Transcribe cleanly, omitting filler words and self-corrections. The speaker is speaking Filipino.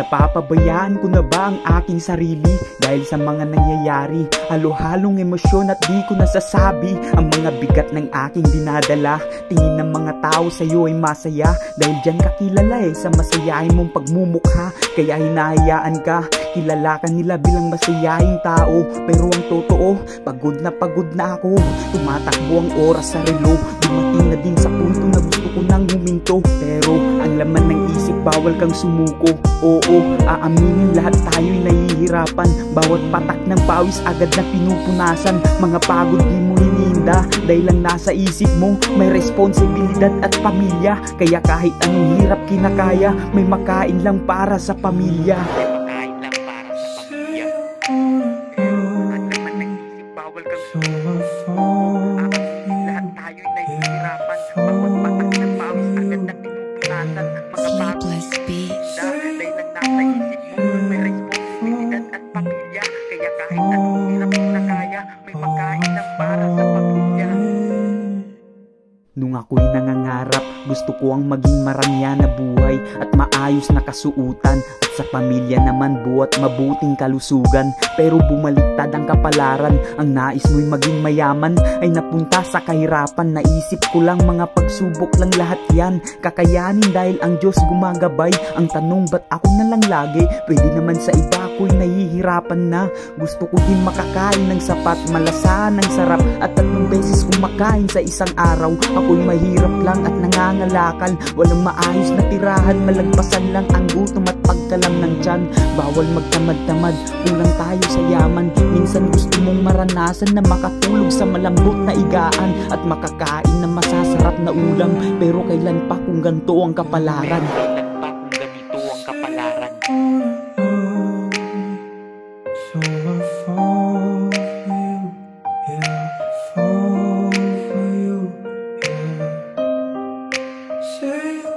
Napapabayaan ko na ba ang aking sarili dahil sa mga nangyayari? Halo-halong emosyon at di ko nasasabi ang mga bigat ng aking dinadala. Tingin ng mga tao sa'yo ay masaya dahil dyan ka kilala sa masayahin mong pagmumukha. Kaya hinahayaan ka, kilala ka nila bilang masayahing tao. Pero ang totoo, pagod na ako. Tumatakbo ang oras sa relo. Dumating na din sa punto na gusto ko nang huminto. Pero ang laman ng isip, bawal kang sumuko. Oo, aaminin lahat tayo'y nahihirapan. Bawat patak ng pawis agad na pinupunasan. Mga pagod di mo hinihinda dahil lang nasa isip mo may responsibilidad at pamilya. Kaya kahit anong hirap kinakaya, may makain lang para sa pamilya. Ang laman ng isip, bawal kang sumuko. Lahat tayo'y nahihirapan. Bawat patak ng pawis agad na pinupunasan. Mga pagod dahil lang nasa isip mo may responsibilidad at pamilya. Kaya kahit anong hirap kinakaya, may makain lang para sa pamilya. Nung ako'y nangangarap, gusto ko ang maging marangya na buhay at maayos na kasuutan, at sa pamilya naman buhat mabuting kalusugan. Pero bumaliktad ang kapalaran, ang nais mo'y maging mayaman ay napunta sa kahirapan. Naisip ko lang mga pagsubok lang lahat yan kakayanin dahil ang Diyos gumagabay. Ang tanong, ba't ako na lang lagi? Pwede naman sa iba ako'y nahihirapan na. Gusto ko din makakain ng sapat, malasahan ng sarap, at 3 beses kumakain sa isang araw. Ako'y mahirap lang at nangangalakal, walang maayos na tirahan, malagpasan lang ang gutom at pagkalam ng tiyan. Bawal magtamad-tamad, kulang tayo sa yaman. Minsan gusto mong maranasan na makatulog sa malambot na igaan at makakain ng masasarap na ulam. Pero kailan pa kung ganito ang kapalaran? So I fall for you, yeah, I fall for you, yeah. Say